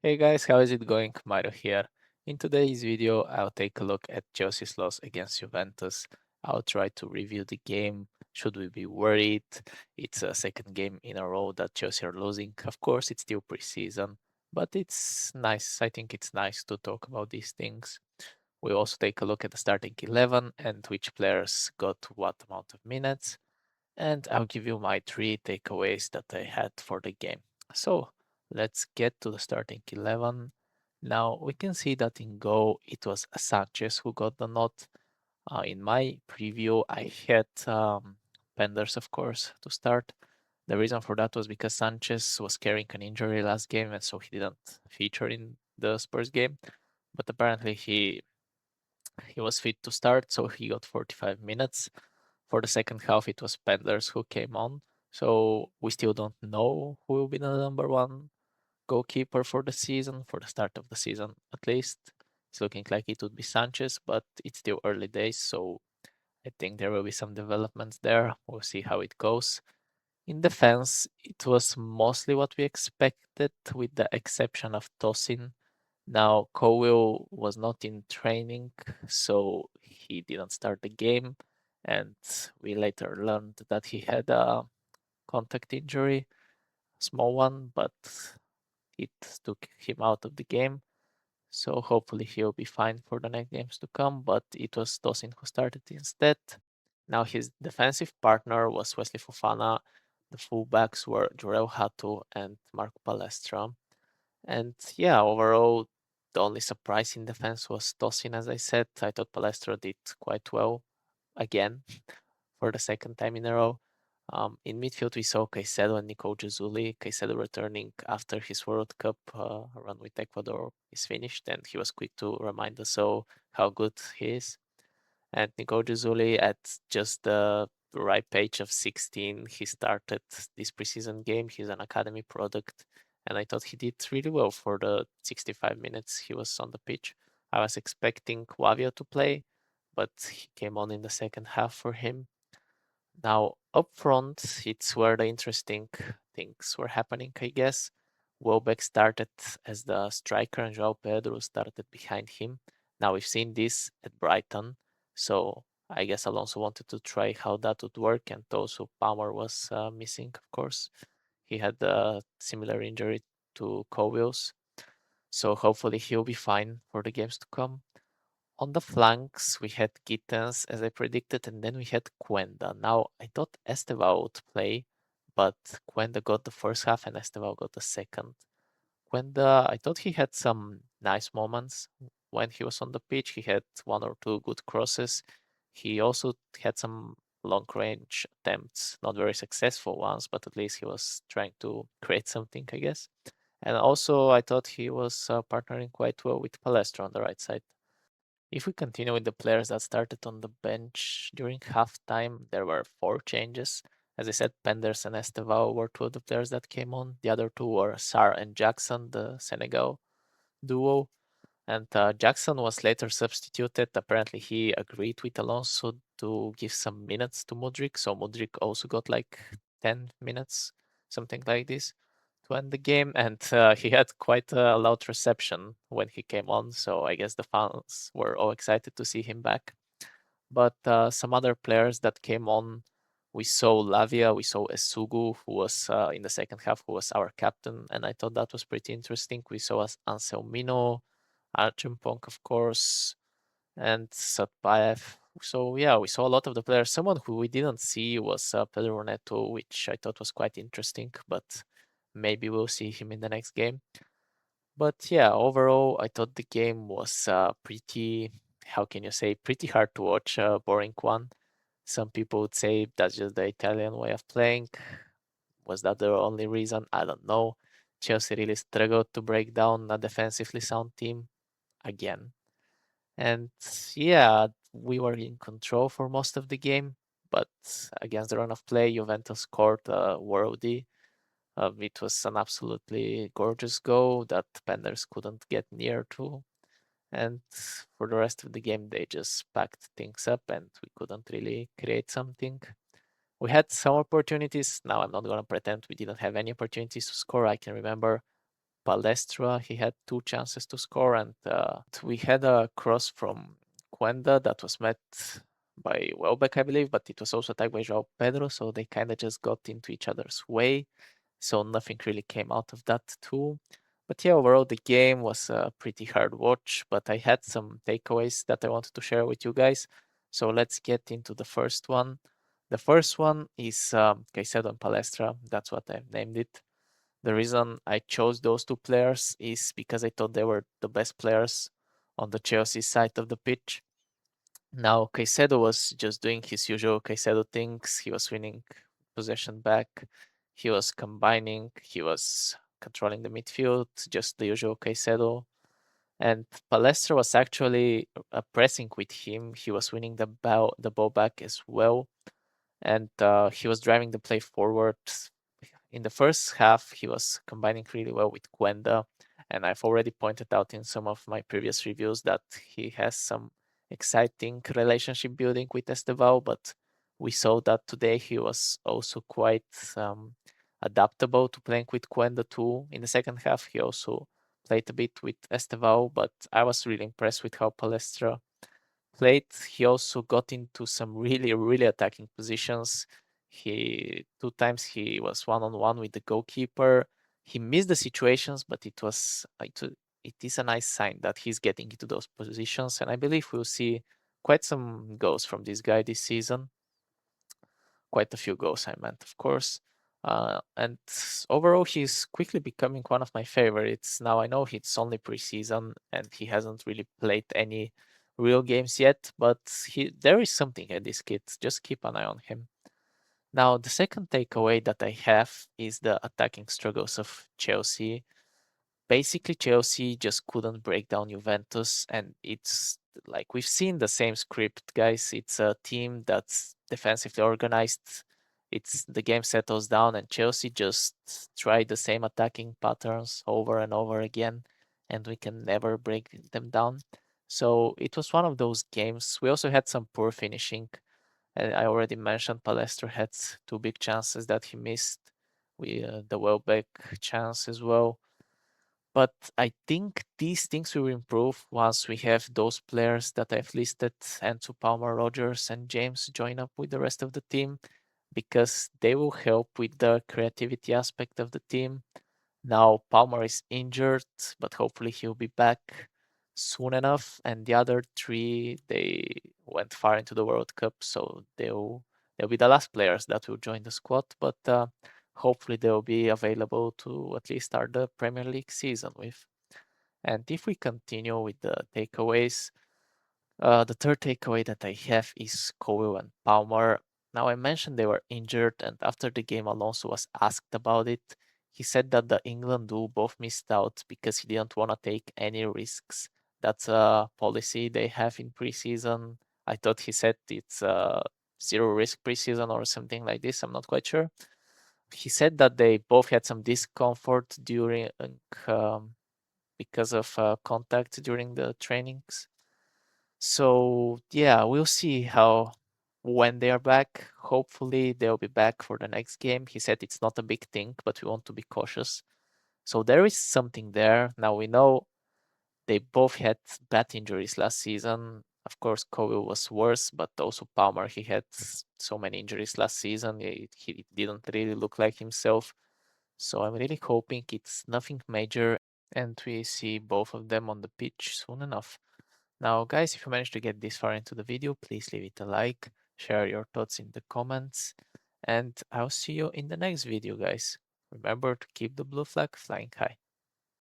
Hey guys, how is it going? Mario here. In today's video, I'll take a look at Chelsea's loss against Juventus. I'll try to review the game. Should we be worried? It's a second game in a row that Chelsea are losing. Of course, it's still preseason, but it's nice. I think it's nice to talk about these things. We'll also take a look at the starting 11 and which players got what amount of minutes. And I'll give you my three takeaways that I had for the game. So let's get to the starting 11. Now we can see that in goal it was Sanchez who got the nod. In my preview, I had Penders, of course, to start. The reason for that was because Sanchez was carrying an injury last game, and so he didn't feature in the Spurs game. But apparently he was fit to start, so he got 45 minutes. For the second half, it was Penders who came on. So we still don't know who will be the number one goalkeeper for the season, for the start of the season at least. It's looking like it would be Sanchez, but it's still early days, so I think there will be some developments there. We'll see how it goes. In defense, it was mostly what we expected, with the exception of Tosin. Now, Cowell was not in training, so he didn't start the game, and we later learned that he had a contact injury, small one, but it took him out of the game. So hopefully he'll be fine for the next games to come, but it was Tosin who started instead. Now his defensive partner was Wesley Fofana. The fullbacks were Jorel Hato and Mark Palestra. And yeah, overall, the only surprise in defense was Tosin, as I said. I thought Palestra did quite well again for the second time in a row. In midfield, we saw Caicedo and Nicole Jazuli. Caicedo returning after his World Cup run with Ecuador is finished, and he was quick to remind us all how good he is. And Nicole Jazuli, at just the ripe age of 16, he started this preseason game. He's an academy product, and I thought he did really well for the 65 minutes he was on the pitch. I was expecting Wavia to play, but he came on in the second half for him. Now, up front, it's where the interesting things were happening, I guess. Welbeck started as the striker and João Pedro started behind him. Now, we've seen this at Brighton, so I guess Alonso wanted to try how that would work, and also Palmer was missing, of course. He had a similar injury to Cowell's, so hopefully he'll be fine for the games to come. On the flanks, we had Gittens, as I predicted, and then we had Cuenda. Now, I thought Esteval would play, but Cuenda got the first half and Esteval got the second. Cuenda, I thought he had some nice moments when he was on the pitch. He had one or two good crosses. He also had some long range attempts, not very successful ones, but at least he was trying to create something, I guess. And also, I thought he was partnering quite well with Palestra on the right side. If we continue with the players that started on the bench during halftime, there were four changes. As I said, Penders and Estevao were two of the players that came on. The other two were Sar and Jackson, the Senegal duo. And Jackson was later substituted. Apparently, he agreed with Alonso to give some minutes to Mudryk. So Mudryk also got like 10 minutes, something like this, to end the game. And he had quite a loud reception when he came on. So I guess the fans were all excited to see him back. But some other players that came on, we saw Lavia, we saw Esugu, who was in the second half, who was our captain. And I thought that was pretty interesting. We saw Anselmino, Archimpong, of course, and Satpaev. So yeah, we saw a lot of the players. Someone who we didn't see was Pedro Neto, which I thought was quite interesting, but maybe we'll see him in the next game. But yeah, overall, I thought the game was pretty, how can you say, pretty hard to watch, boring one. Some people would say that's just the Italian way of playing. Was that the only reason? I don't know. Chelsea really struggled to break down a defensively sound team again. And yeah, we were in control for most of the game, but against the run of play, Juventus scored a worldie. It was an absolutely gorgeous goal that Penders couldn't get near to. And for the rest of the game, they just packed things up and we couldn't really create something. We had some opportunities. Now, I'm not going to pretend we didn't have any opportunities to score. I can remember Palestra, he had two chances to score, and we had a cross from Cuenda that was met by Welbeck, I believe, but it was also attacked by João Pedro, so they kind of just got into each other's way. So nothing really came out of that too. But yeah, overall the game was a pretty hard watch, but I had some takeaways that I wanted to share with you guys. So let's get into the first one. The first one is Caicedo and Palestra. That's what I've named it. The reason I chose those two players is because I thought they were the best players on the Chelsea side of the pitch. Now, Caicedo was just doing his usual Caicedo things. He was winning possession back. He was combining. He was controlling the midfield, just the usual Caicedo. And Palestra was actually pressing with him. He was winning the ball back as well, and he was driving the play forward. In the first half, he was combining really well with Cuenda, and I've already pointed out in some of my previous reviews that he has some exciting relationship building with Estevao, but we saw that today he was also quite adaptable to playing with Cuenda too. In the second half, he also played a bit with Estevao, but I was really impressed with how Palestra played. He also got into some really attacking positions. He two times he was one on one with the goalkeeper. He missed the situations, but it is a nice sign that he's getting into those positions, and I believe we'll see quite some goals from this guy this season. Quite a few goals, I meant, of course. And overall, he's quickly becoming one of my favorites. Now, I know it's only preseason and he hasn't really played any real games yet, but there is something at this kid. Just keep an eye on him. Now, the second takeaway that I have is the attacking struggles of Chelsea. Basically, Chelsea just couldn't break down Juventus, and it's like we've seen the same script, guys. It's a team that's defensively organized. It's the game settles down, and Chelsea just try the same attacking patterns over and over again, and we can never break them down. So it was one of those games. We also had some poor finishing. And I already mentioned Palestra had two big chances that he missed. The Welbeck chance as well. But I think these things will improve once we have those players that I've listed, Enzo Palmer, Rogers, and James join up with the rest of the team, because they will help with the creativity aspect of the team. Now Palmer is injured, but hopefully he'll be back soon enough. And the other three, they went far into the World Cup, so they'll be the last players that will join the squad. But hopefully they'll be available to at least start the Premier League season with. And if we continue with the takeaways, the third takeaway that I have is Cowell and Palmer. Now, I mentioned they were injured, and after the game, Alonso was asked about it. He said that the England duo both missed out because he didn't want to take any risks. That's a policy they have in preseason. I thought he said it's zero risk preseason or something like this. I'm not quite sure. He said that they both had some discomfort during because of contact during the trainings. So yeah, we'll see how when they are back. Hopefully they'll be back for the next game. He said it's not a big thing, but we want to be cautious. So there is something there. Now we know they both had bad injuries last season. Of course, Cowell was worse, but also Palmer, he had so many injuries last season. He didn't really look like himself. So I'm really hoping it's nothing major and we see both of them on the pitch soon enough. Now, guys, if you managed to get this far into the video, please leave it a like, share your thoughts in the comments, and I'll see you in the next video, guys. Remember to keep the blue flag flying high.